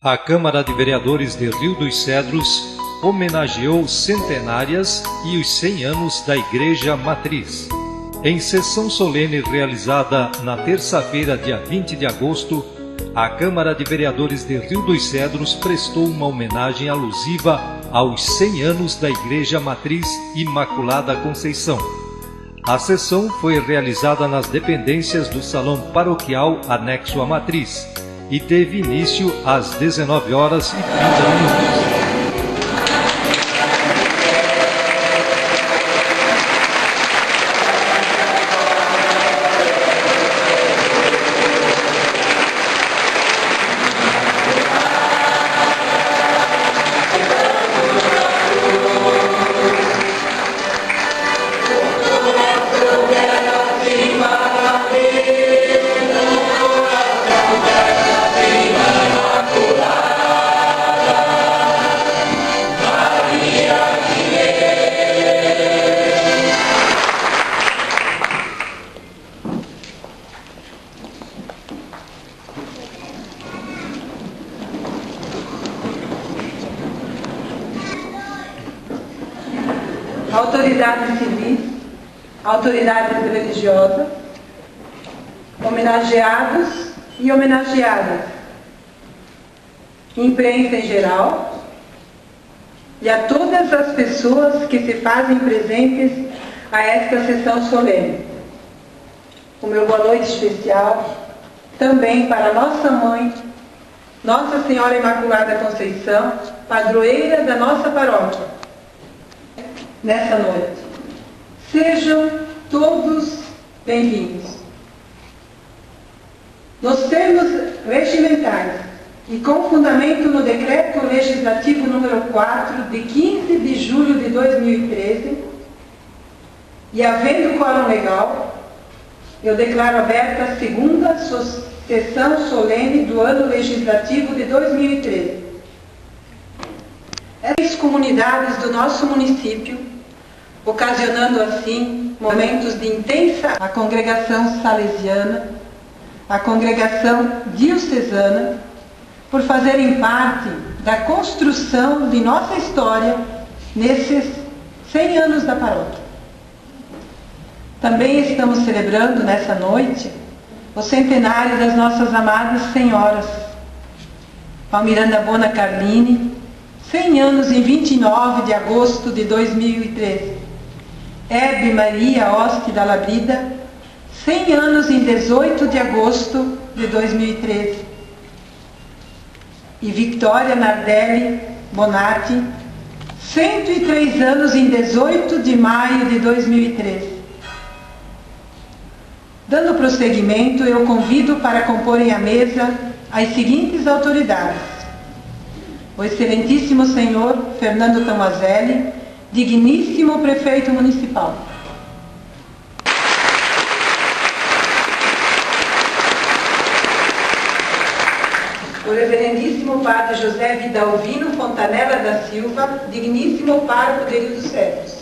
A Câmara de Vereadores de Rio dos Cedros homenageou centenárias e os 100 anos da Igreja Matriz. Em sessão solene realizada na terça-feira, dia 20 de agosto, a Câmara de Vereadores de Rio dos Cedros prestou uma homenagem alusiva aos 100 anos da Igreja Matriz Imaculada Conceição. A sessão foi realizada nas dependências do Salão Paroquial anexo à Matriz e teve início às 19h30. Autoridades civis, autoridades religiosas, homenageados e homenageadas, imprensa em geral e a todas as pessoas que se fazem presentes a esta sessão solene. O meu boa noite especial também para nossa mãe, Nossa Senhora Imaculada Conceição, padroeira da nossa paróquia. Nessa noite, sejam todos bem-vindos. Nos termos regimentais e com fundamento no Decreto Legislativo número 4, de 15 de julho de 2013, e havendo quórum legal, eu declaro aberta a segunda sessão solene do ano legislativo de 2013. As comunidades do nosso município, ocasionando assim momentos de intensa a congregação salesiana, a congregação diocesana, por fazerem parte da construção de nossa história nesses 100 anos da paróquia. Também estamos celebrando nessa noite o centenário das nossas amadas senhoras, Palmiranda Bona Carlini, 100 anos em 29 de agosto de 2013. Hebe Maria Oste da Labrida, 100 anos em 18 de agosto de 2013. E Victoria Nardelli Bonatti, 103 anos em 18 de maio de 2013. Dando prosseguimento, eu convido para comporem a mesa as seguintes autoridades: o excelentíssimo senhor Fernando Tomazelli, digníssimo prefeito municipal. O reverendíssimo padre José Vidalvino Fontanella da Silva, digníssimo pároco de Rio dos Cedros.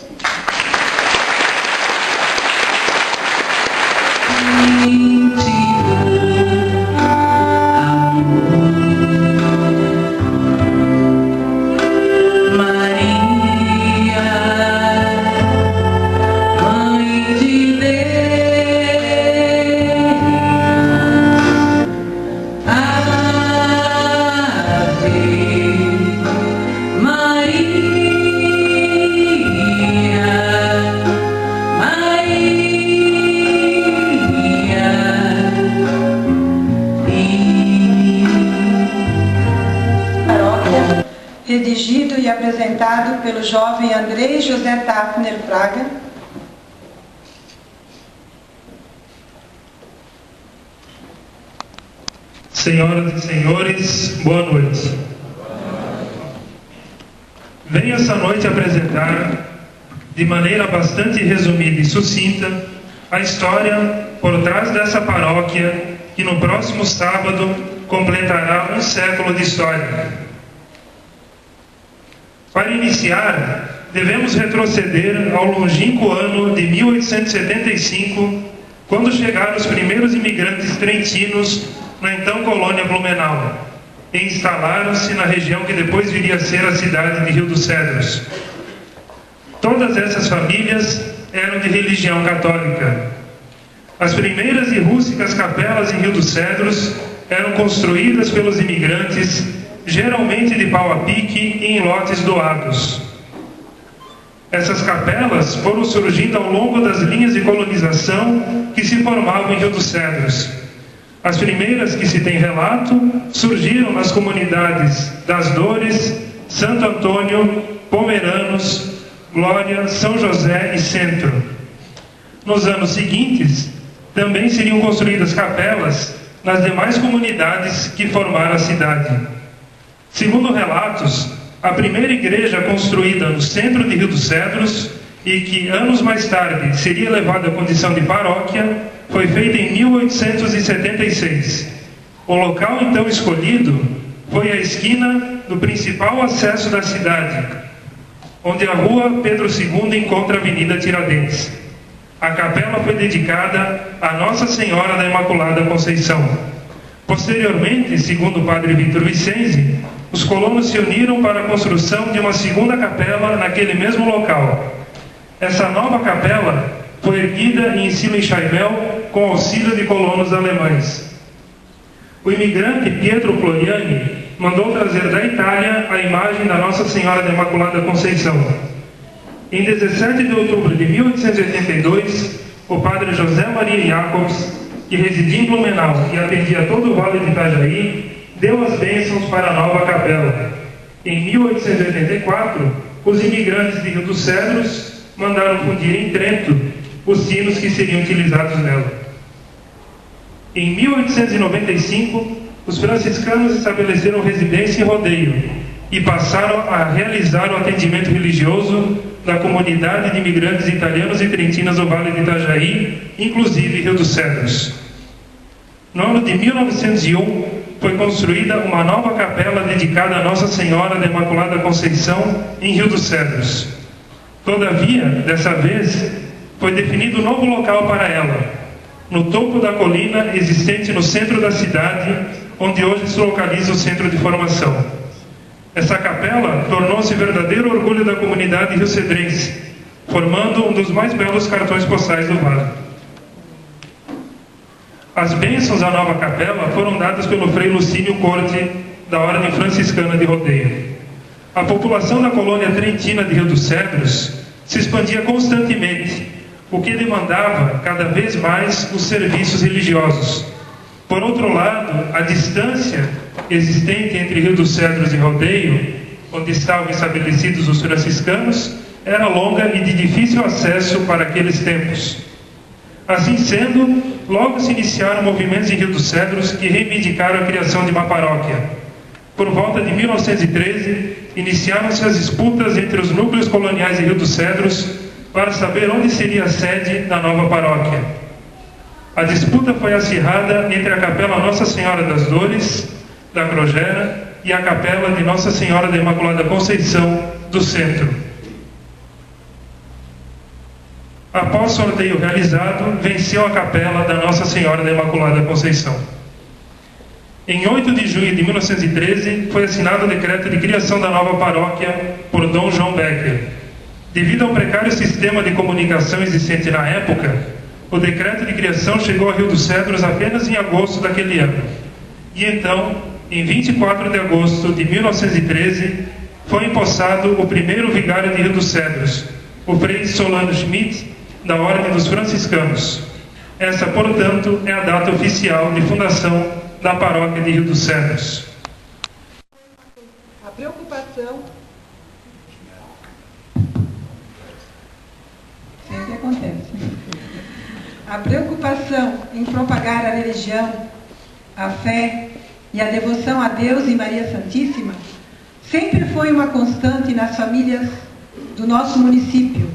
Redigido e apresentado pelo jovem Andrei José Tafner Fraga. Senhoras e senhores, boa noite. Venho essa noite apresentar, de maneira bastante resumida e sucinta, a história por trás dessa paróquia que no próximo sábado completará um século de história. Para iniciar, devemos retroceder ao longínquo ano de 1875, quando chegaram os primeiros imigrantes trentinos na então colônia Blumenau. e instalaram-se na região que depois viria a ser a cidade de Rio dos Cedros. Todas essas famílias eram de religião católica. As primeiras e rústicas capelas em Rio dos Cedros eram construídas pelos imigrantes, geralmente de pau a pique e em lotes doados. Essas capelas foram surgindo ao longo das linhas de colonização que se formavam em Rio dos Cedros. As primeiras que se tem relato surgiram nas comunidades das Dores, Santo Antônio, Pomeranos, Glória, São José e Centro. Nos anos seguintes, também seriam construídas capelas nas demais comunidades que formaram a cidade. Segundo relatos, a primeira igreja construída no centro de Rio dos Cedros e que anos mais tarde seria levada à condição de paróquia foi feita em 1876. O local então escolhido foi a esquina do principal acesso da cidade, onde a rua Pedro II encontra a Avenida Tiradentes. A capela foi dedicada a Nossa Senhora da Imaculada Conceição. Posteriormente, segundo o padre Vitor Vicenzi, os colonos se uniram para a construção de uma segunda capela naquele mesmo local. Essa nova capela foi erguida em Ensino-Chaimel com auxílio de colonos alemães. O imigrante Pietro Floriani mandou trazer da Itália a imagem da Nossa Senhora da Imaculada Conceição. Em 17 de outubro de 1882, o padre José Maria Jacobs, que residia em Blumenau e atendia todo o Vale de Itajaí, deu as bênçãos para a nova capela. Em 1884, os imigrantes de Rio dos Cedros mandaram fundir em Trento os sinos que seriam utilizados nela. Em 1895, os franciscanos estabeleceram residência em Rodeio e passaram a realizar o atendimento religioso da comunidade de imigrantes italianos e trentinos do Vale de Itajaí, inclusive Rio dos Cedros. No ano de 1901, foi construída uma nova capela dedicada a Nossa Senhora da Imaculada Conceição em Rio dos Cedros. Todavia, dessa vez, foi definido um novo local para ela, no topo da colina existente no centro da cidade, onde hoje se localiza o centro de formação. Essa capela tornou-se verdadeiro orgulho da comunidade riocedrense, formando um dos mais belos cartões postais do Vale. As bênçãos à nova capela foram dadas pelo Frei Lucínio Corte, da Ordem Franciscana de Rodeio. A população da colônia trentina de Rio dos Cedros se expandia constantemente, o que demandava cada vez mais os serviços religiosos. Por outro lado, a distância existente entre Rio dos Cedros e Rodeio, onde estavam estabelecidos os franciscanos, era longa e de difícil acesso para aqueles tempos. Assim sendo, logo se iniciaram movimentos em Rio dos Cedros que reivindicaram a criação de uma paróquia. Por volta de 1913, iniciaram-se as disputas entre os núcleos coloniais de Rio dos Cedros para saber onde seria a sede da nova paróquia. A disputa foi acirrada entre a Capela Nossa Senhora das Dores, da Grogera, e a Capela de Nossa Senhora da Imaculada Conceição, do Centro. Após sorteio realizado, venceu a Capela da Nossa Senhora da Imaculada Conceição. Em 8 de junho de 1913, foi assinado o decreto de criação da nova paróquia por Dom João Becker. Devido ao precário sistema de comunicação existente na época, o decreto de criação chegou a Rio dos Cedros apenas em agosto daquele ano. E então, em 24 de agosto de 1913, foi empossado o primeiro vigário de Rio dos Cedros, o Frei Solano Schmidt, da Ordem dos Franciscanos. Essa, portanto, é a data oficial de fundação da paróquia de Rio dos Cedros. A preocupação sempre acontece. A preocupação em propagar a religião, a fé e a devoção a Deus e Maria Santíssima sempre foi uma constante nas famílias do nosso município,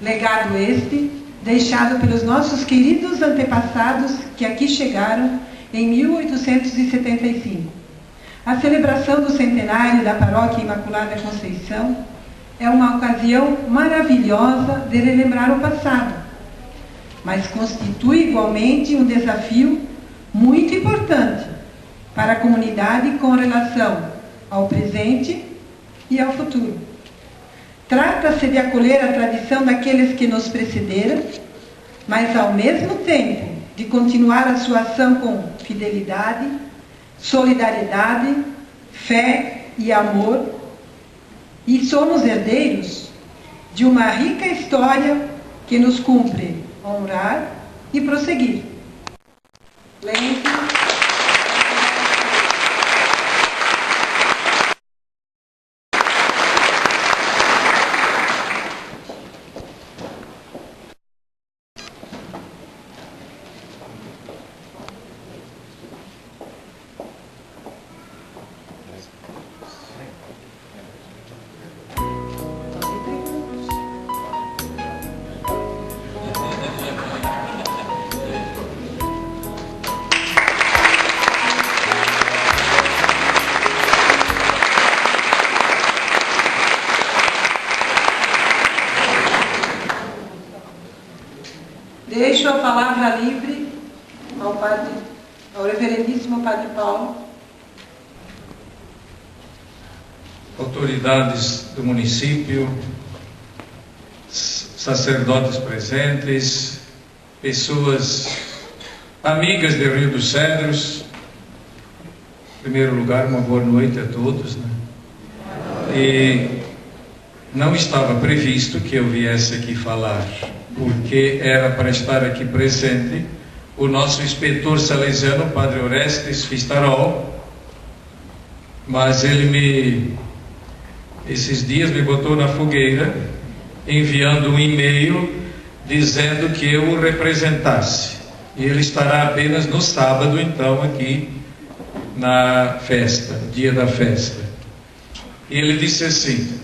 legado este deixado pelos nossos queridos antepassados que aqui chegaram em 1875. A celebração do centenário da Paróquia Imaculada Conceição é uma ocasião maravilhosa de relembrar o passado, mas constitui igualmente um desafio muito importante para a comunidade com relação ao presente e ao futuro. Trata-se de acolher a tradição daqueles que nos precederam, mas ao mesmo tempo de continuar a sua ação com fidelidade, solidariedade, fé e amor, e somos herdeiros de uma rica história que nos cumpre honrar e prosseguir. Lembre-se. Deixo a palavra livre ao reverendíssimo Padre Paulo. Autoridades do município, sacerdotes presentes, pessoas amigas de Rio dos Cedros. Em primeiro lugar, uma boa noite a todos, né? E não estava previsto que eu viesse aqui falar, porque era para estar aqui presente o nosso inspetor salesiano, Padre Orestes Fistarol, mas ele esses dias me botou na fogueira, enviando um e-mail dizendo que eu o representasse, e ele estará apenas no sábado, então, aqui na festa, dia da festa. E ele disse assim: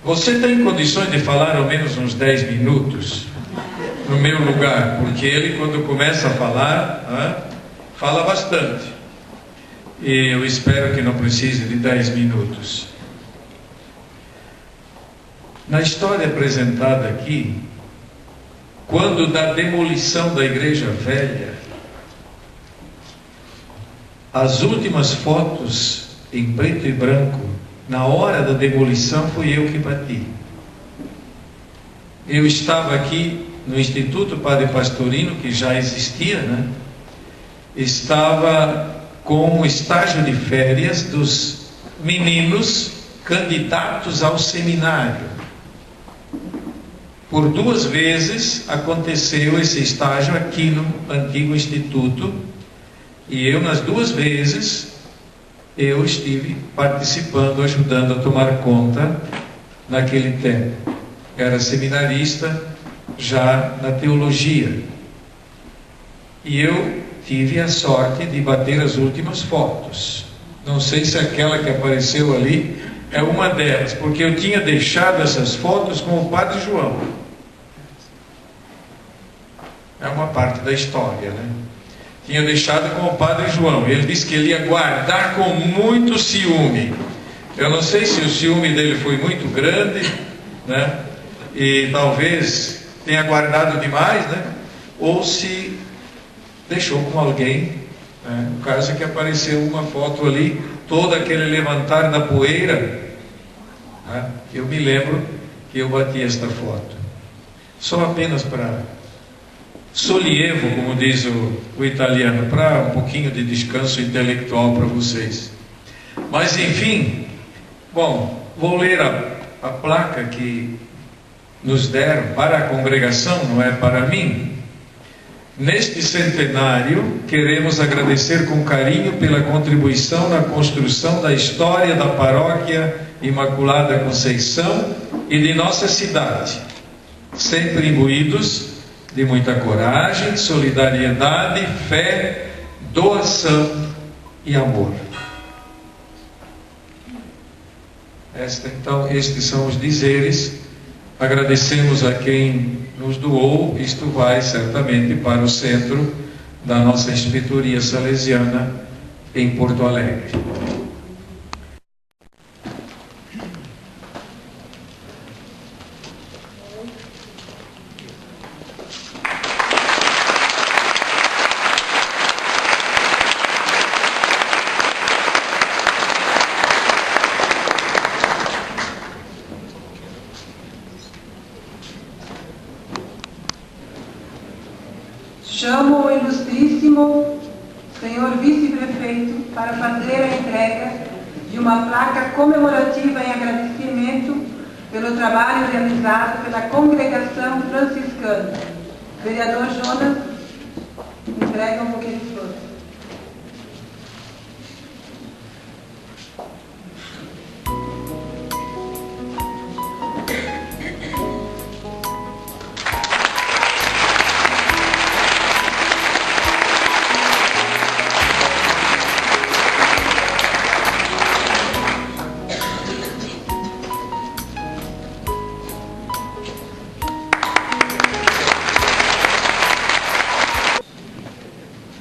você tem condições de falar ao menos uns 10 minutos no meu lugar? Porque ele, quando começa a falar, fala bastante. E eu espero que não precise de 10 minutos. Na história apresentada aqui, quando da demolição da Igreja Velha, as últimas fotos em preto e branco, na hora da demolição, fui eu que bati. Eu estava aqui no Instituto Padre Pastorino, que já existia, né? Estava como estágio de férias dos meninos candidatos ao seminário. Por 2 vezes aconteceu esse estágio aqui no antigo Instituto, e eu, nas 2 vezes, eu estive participando, ajudando a tomar conta naquele tempo. Era seminarista já na teologia. E eu tive a sorte de bater as últimas fotos. Não sei se aquela que apareceu ali é uma delas, porque eu tinha deixado essas fotos com o Padre João. É uma parte da história, né? Tinha deixado com o Padre João. Ele disse que ele ia guardar com muito ciúme. Eu não sei se o ciúme dele foi muito grande, né? E talvez tenha guardado demais, né? Ou se deixou com alguém, né? O caso é que apareceu uma foto ali, todo aquele levantar da poeira, né? Eu me lembro que eu bati esta foto. Só apenas para sollievo, como diz o italiano, para um pouquinho de descanso intelectual para vocês. Mas enfim, bom, vou ler a placa que nos deram para a congregação, não é para mim. Neste centenário, queremos agradecer com carinho pela contribuição na construção da história da Paróquia Imaculada Conceição e de nossa cidade, sempre imbuídos de muita coragem, solidariedade, fé, doação e amor. Estes são os dizeres. Agradecemos a quem nos doou. Isto vai certamente para o centro da nossa inspetoria salesiana em Porto Alegre. chamo o ilustríssimo senhor vice-prefeito para fazer a entrega de uma placa comemorativa em agradecimento pelo trabalho realizado pela congregação franciscana. Vereador Jonas, entrega um buquê de flores.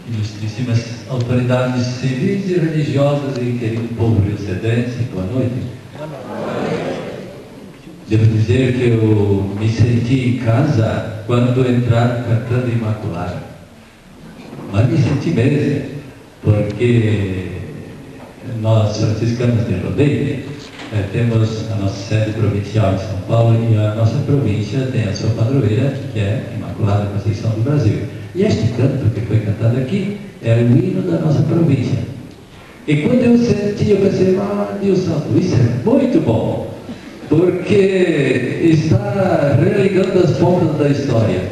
Ilustríssimas autoridades civis e religiosas e querido povo rio-cedense, boa noite. Devo dizer que eu me senti em casa quando entraram cantando Imaculada. Mas me senti mesmo, porque nós, franciscanos de Rodeio, temos a nossa sede provincial em São Paulo e a nossa província tem a sua padroeira, que é Imaculada Conceição do Brasil. E este canto que foi cantado aqui é o hino da nossa província. E quando eu senti, eu pensei, Deus santo, isso é muito bom, porque está religando as pontas da história.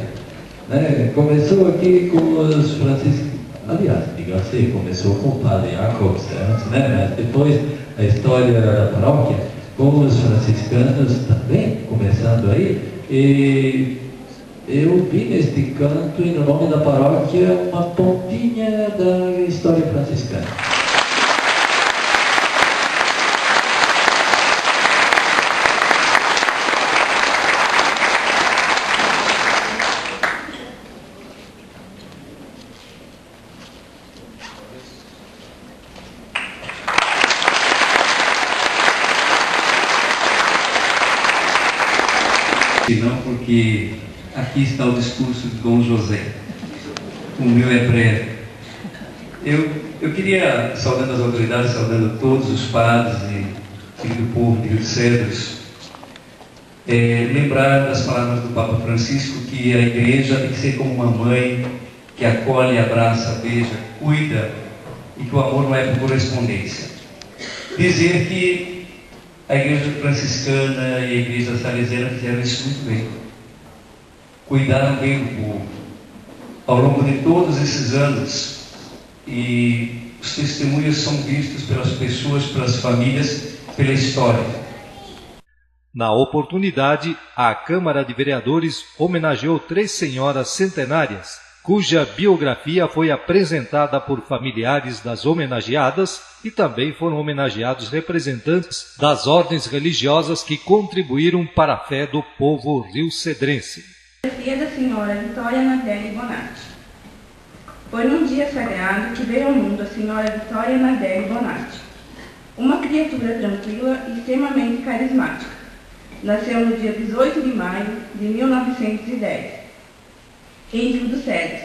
Né? Começou aqui com os franciscanos, aliás, diga assim, começou com o padre Jacob Santos, né? Mas depois a história da paróquia, com os franciscanos também, começando aí, e eu vi neste canto, e no nome da paróquia, uma pontinha da história franciscana. E não porque aqui está o discurso de Dom José. O meu é breve. Eu queria, saudando as autoridades, saudando todos os padres e do povo de Rio de Cedros, lembrar das palavras do Papa Francisco, que a igreja tem que ser como uma mãe que acolhe, abraça, beija, cuida, e que o amor não é por correspondência. Dizer que a igreja franciscana e a igreja salesiana fizeram isso muito bem. Cuidaram bem do povo. Ao longo de todos esses anos, e os testemunhos são vistos pelas pessoas, pelas famílias, pela história. Na oportunidade, a Câmara de Vereadores homenageou 3 senhoras centenárias, cuja biografia foi apresentada por familiares das homenageadas e também foram homenageados representantes das ordens religiosas que contribuíram para a fé do povo rio-cedrense. Biografia da senhora Vitória Nardelli Bonatti. Foi num dia sagrado que veio ao mundo a senhora Vitória Nardelli Bonatti, uma criatura tranquila e extremamente carismática. Nasceu no dia 18 de maio de 1910, em Rio dos Cedros,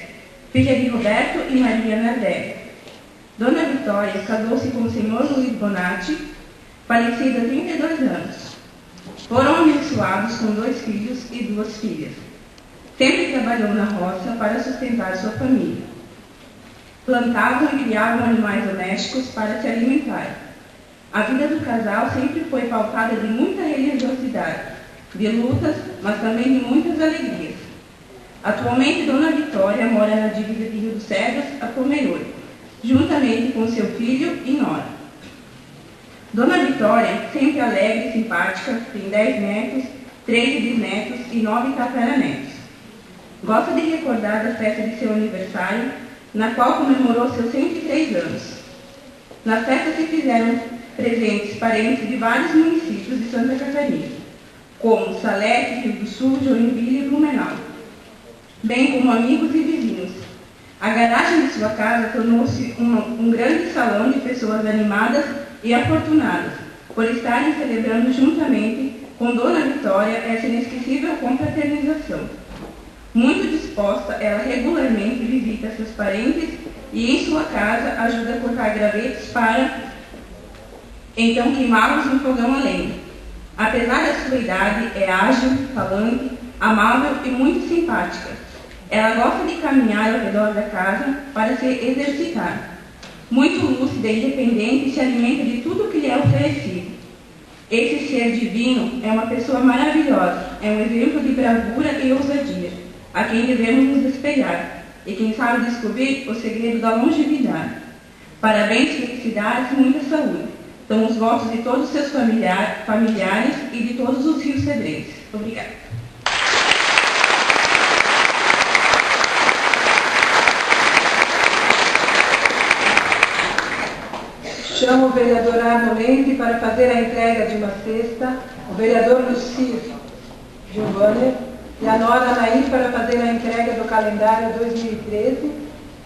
filha de Roberto e Maria Nardelli. Dona Vitória casou-se com o senhor Luiz Bonatti, falecido há 32 anos. Foram abençoados com 2 filhos e 2 filhas. Sempre trabalhou na roça para sustentar sua família. Plantavam e criavam animais domésticos para se alimentar. A vida do casal sempre foi pautada de muita religiosidade, de lutas, mas também de muitas alegrias. Atualmente, Dona Vitória mora na divisa de Rio dos Cedros, a Pomerode, juntamente com seu filho e nora. Dona Vitória, sempre alegre e simpática, tem 10 netos, 13 bisnetos e 9 tataranetos. Gosta de recordar da festa de seu aniversário, na qual comemorou seus 103 anos. Na festa se fizeram presentes parentes de vários municípios de Santa Catarina, como Salete, Rio do Sul, Joinville e Blumenau, bem como amigos e vizinhos. A garagem de sua casa tornou-se um grande salão de pessoas animadas e afortunadas, por estarem celebrando juntamente com Dona Vitória essa inesquecível confraternização. Muito disposta, ela regularmente visita seus parentes e em sua casa ajuda a cortar gravetos para então queimá-los no fogão a lenha. Apesar da sua idade, é ágil, falante, amável e muito simpática. Ela gosta de caminhar ao redor da casa para se exercitar. Muito lúcida e independente, se alimenta de tudo que lhe é oferecido. Esse ser divino é uma pessoa maravilhosa, é um exemplo de bravura e ousadia, a quem devemos nos espelhar, e quem sabe descobrir o segredo da longevidade. Parabéns, felicidades e muita saúde. São os votos de todos os seus familiares e de todos os rios cedrenses. Obrigada. Chamo o vereador Arno Lente para fazer a entrega de uma cesta, o vereador Lucir Giovanni e a nora Anaí para fazer a entrega do calendário 2013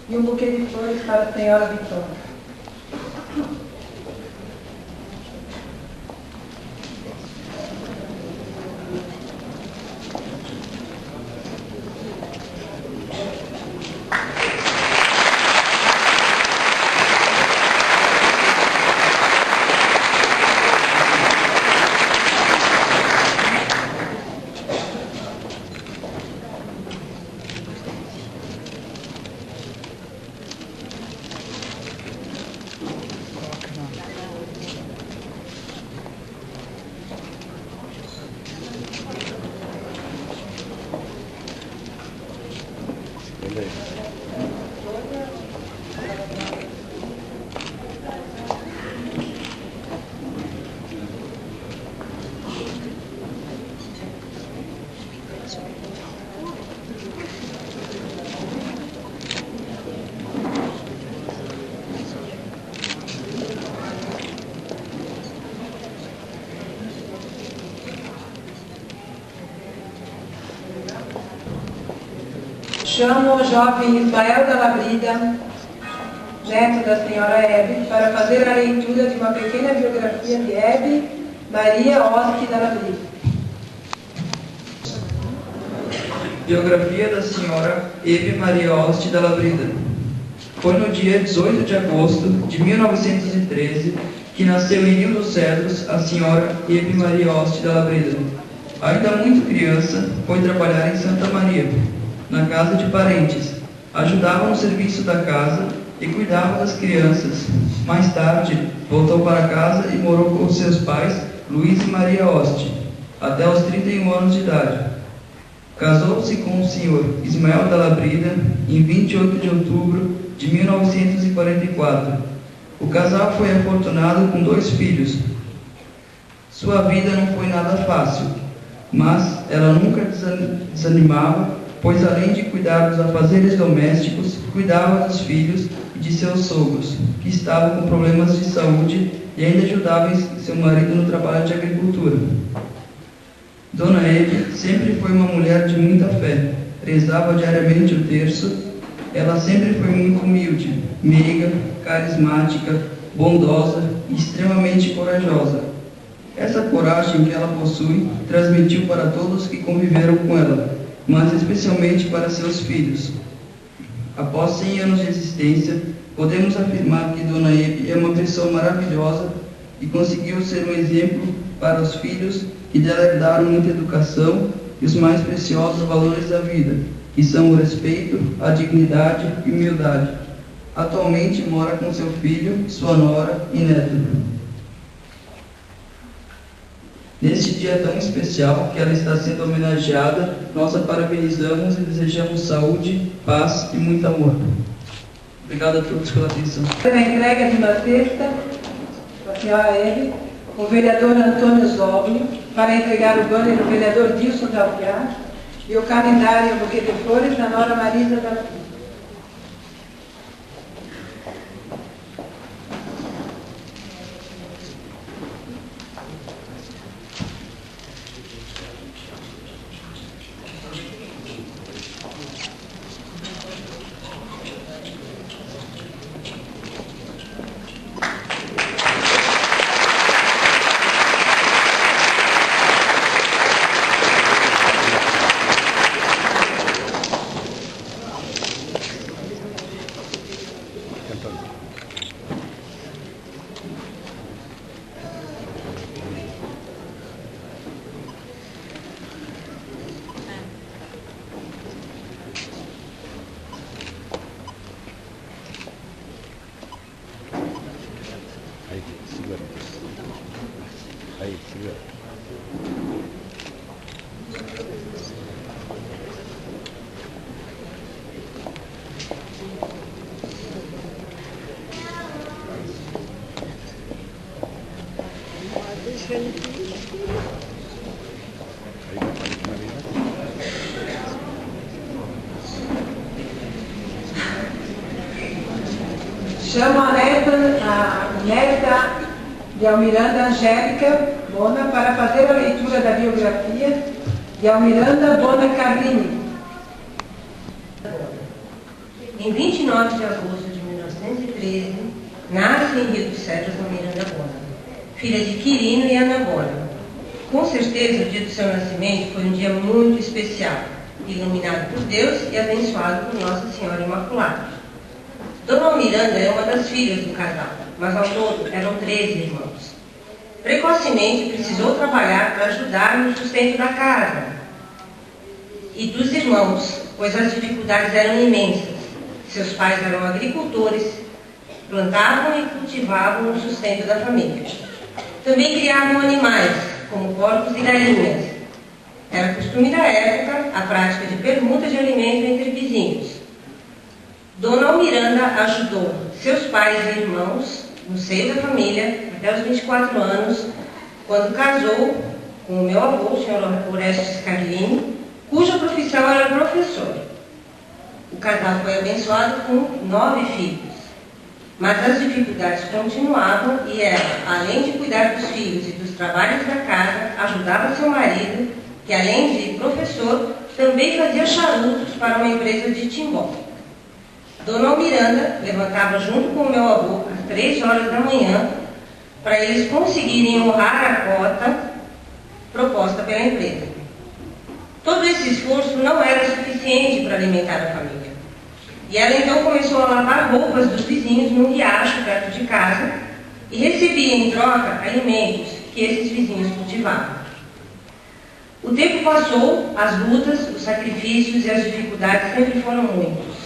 e um buquê de flores para a senhora Vitória. Chamo o jovem Ismael da Labrida, neto da senhora Hebe, para fazer a leitura de uma pequena biografia de Hebe Maria Oste da Labrida. Biografia da senhora Hebe Maria Oste da Labrida. Foi no dia 18 de agosto de 1913 que nasceu em Rio dos Cedros a senhora Hebe Maria Oste da Labrida. Ainda muito criança, foi trabalhar em Santa Maria, na casa de parentes. Ajudava no serviço da casa e cuidava das crianças. Mais tarde, voltou para casa e morou com seus pais, Luiz e Maria Oste, até os 31 anos de idade. Casou-se com o senhor Ismael da Labrida em 28 de outubro de 1944. O casal foi afortunado com 2 filhos. Sua vida não foi nada fácil, mas ela nunca desanimava, pois além de cuidar dos afazeres domésticos, cuidava dos filhos e de seus sogros, que estavam com problemas de saúde, e ainda ajudava seu marido no trabalho de agricultura. Dona Hebe sempre foi uma mulher de muita fé, rezava diariamente o terço. Ela sempre foi muito humilde, meiga, carismática, bondosa e extremamente corajosa. Essa coragem que ela possui transmitiu para todos que conviveram com ela, mas especialmente para seus filhos. Após 100 anos de existência, podemos afirmar que Dona Hebe é uma pessoa maravilhosa e conseguiu ser um exemplo para os filhos, que dela herdaram muita educação e os mais preciosos valores da vida, que são o respeito, a dignidade e humildade. Atualmente mora com seu filho, sua nora e neto. Neste dia tão especial que ela está sendo homenageada, nós a parabenizamos e desejamos saúde, paz e muito amor. Obrigado a todos pela atenção. Na entrega de uma cesta, a senhora Hebe, o vereador Antônio Zóbio, para entregar o banner do vereador Dilson da Alpiar, e o calendário e o buquê de flores da nora Marisa da Labrida. Chamo a neta de Almiranda Angélica Bona para fazer a leitura da biografia de Almiranda Bona Cabrini. Em 29 de agosto de 1913, nasce em Rio dos Cedros Almiranda Bona, filha de Quirino e Ana Bona. Com certeza, o dia do seu nascimento foi um dia muito especial, iluminado por Deus e abençoado por Nossa Senhora Imaculada. Dona Almiranda é uma das filhas do casal, mas ao todo eram 13 irmãos. Precocemente precisou trabalhar para ajudar no sustento da casa e dos irmãos, pois as dificuldades eram imensas. Seus pais eram agricultores, plantavam e cultivavam o sustento da família. Também criavam animais, como porcos e galinhas. Era costume da época a prática de permuta de alimento entre vizinhos. Dona Almiranda ajudou seus pais e irmãos no seio da família até os 24 anos, quando casou com o meu avô, o senhor Orestes Carlini, cuja profissão era professor. O casal foi abençoado com 9 filhos, mas as dificuldades continuavam e ela, além de cuidar dos filhos e dos trabalhos da casa, ajudava seu marido, que além de professor, também fazia charutos para uma empresa de Timbó. Dona Almiranda levantava junto com o meu avô às 3 horas da manhã para eles conseguirem honrar a cota proposta pela empresa. Todo esse esforço não era suficiente para alimentar a família. E ela então começou a lavar roupas dos vizinhos num riacho perto de casa e recebia em troca alimentos que esses vizinhos cultivavam. O tempo passou, as lutas, os sacrifícios e as dificuldades sempre foram muitos.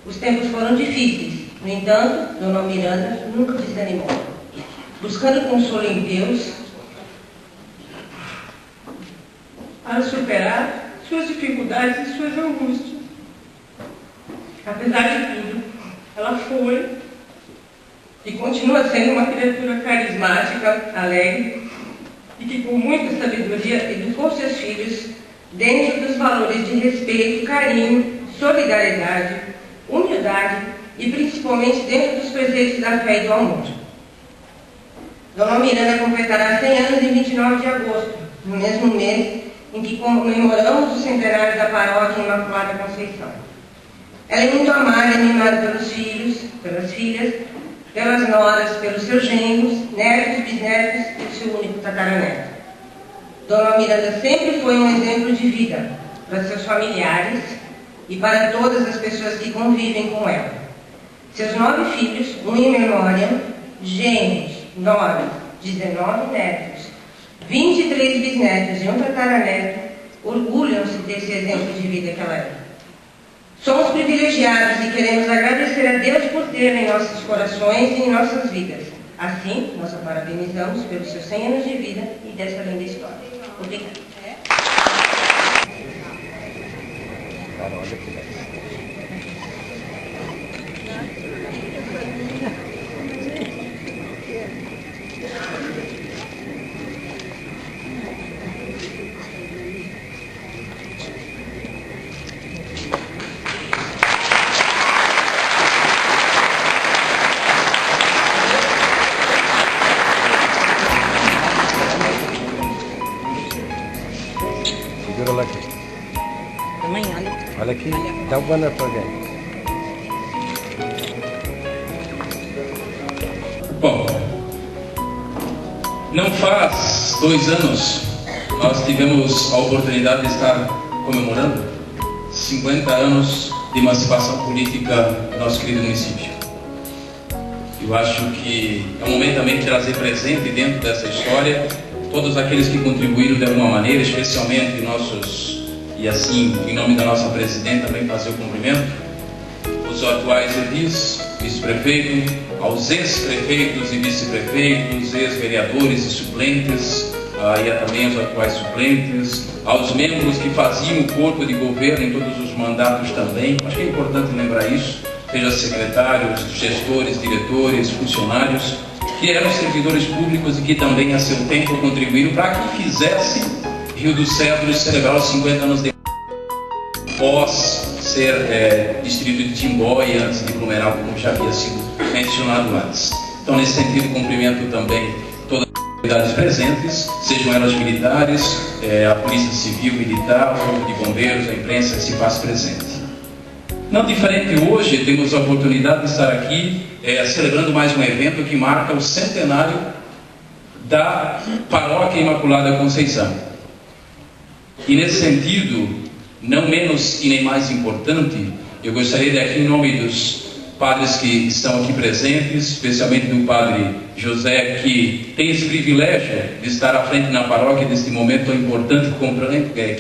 Os tempos foram difíceis, no entanto, Dona Almiranda nunca desanimou. Buscando consolo em Deus para superar suas dificuldades e suas angústias. Apesar de tudo, ela foi e continua sendo uma criatura carismática, alegre e que com muita sabedoria educou seus filhos dentro dos valores de respeito, carinho, solidariedade, humildade e principalmente dentro dos preceitos da fé e do amor. Dona Almiranda completará 100 anos em 29 de agosto, no mesmo mês em que comemoramos o centenário da paróquia Imaculada Conceição. Ela é muito amada e mimada pelos filhos, pelas filhas, pelas noras, pelos seus genros, netos, bisnetos e o seu único tataraneto. Dona Almiranda sempre foi um exemplo de vida para seus familiares e para todas as pessoas que convivem com ela. Seus 9 filhos, um em memória, genros, noras, 19 netos, 23 bisnetos e um tataraneto, orgulham-se desse exemplo de vida que ela é. Somos privilegiados e queremos agradecer a Deus por ter em nossos corações e em nossas vidas. Assim, nós a parabenizamos pelos seus 100 anos de vida e dessa linda história. Obrigada. Olha aqui. Mãe, olha. Olha aqui. Dá um banner para alguém. Bom, não faz 2 anos nós tivemos a oportunidade de estar comemorando 50 anos de emancipação política do nosso querido município. Eu acho que é um momento também de trazer presente dentro dessa história todos aqueles que contribuíram de alguma maneira, especialmente nossos, e assim, em nome da nossa presidente, também fazer o cumprimento, os atuais edis, vice-prefeito, aos ex-prefeitos e vice-prefeitos, ex-vereadores e suplentes, e também aos atuais suplentes, aos membros que faziam o corpo de governo em todos os mandatos também. Acho que é importante lembrar isso, seja secretários, gestores, diretores, funcionários, que eram servidores públicos e que também a seu tempo contribuíram para que fizesse Rio dos Cedros celebrar os 50 anos de pós ser distrito de Timbó e antes de Blumenau, como já havia sido mencionado antes. Então, nesse sentido, cumprimento também todas as autoridades presentes, sejam elas militares, a Polícia Civil, Militar, o Corpo de Bombeiros, a imprensa que se faz presente. Não diferente hoje, temos a oportunidade de estar aqui celebrando mais um evento que marca o centenário da Paróquia Imaculada Conceição. E nesse sentido, não menos e nem mais importante, eu gostaria de aqui, em nome dos padres que estão aqui presentes, especialmente do padre José, que tem esse privilégio de estar à frente na paróquia neste momento tão importante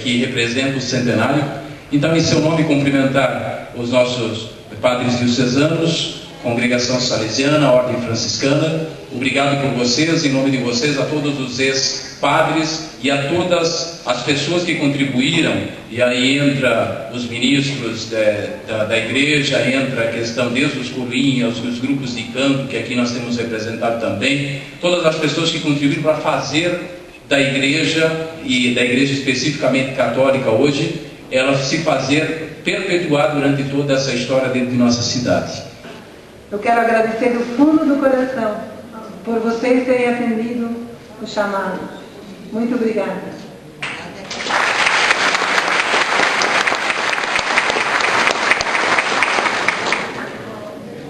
que representa o centenário. Então, em seu nome, cumprimentar os nossos padres diocesanos, Congregação Salesiana, Ordem Franciscana. Obrigado por vocês, em nome de vocês, a todos os ex-padres e a todas as pessoas que contribuíram. E aí entra os ministros da igreja, entra a questão desde os corinhos, os grupos de canto, que aqui nós temos representado também, todas as pessoas que contribuíram para fazer da igreja, e da igreja especificamente católica hoje, ela se fazer perpetuar durante toda essa história dentro de nossa cidade. Eu quero agradecer do fundo do coração por vocês terem atendido o chamado. Muito obrigada.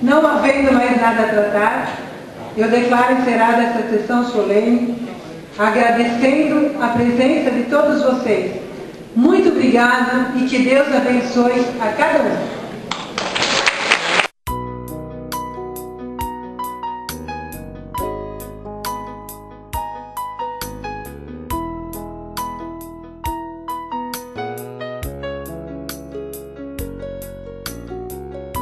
Não havendo mais nada a tratar, eu declaro encerrada essa sessão solene, agradecendo a presença de todos vocês. Muito obrigada e que Deus abençoe a cada um.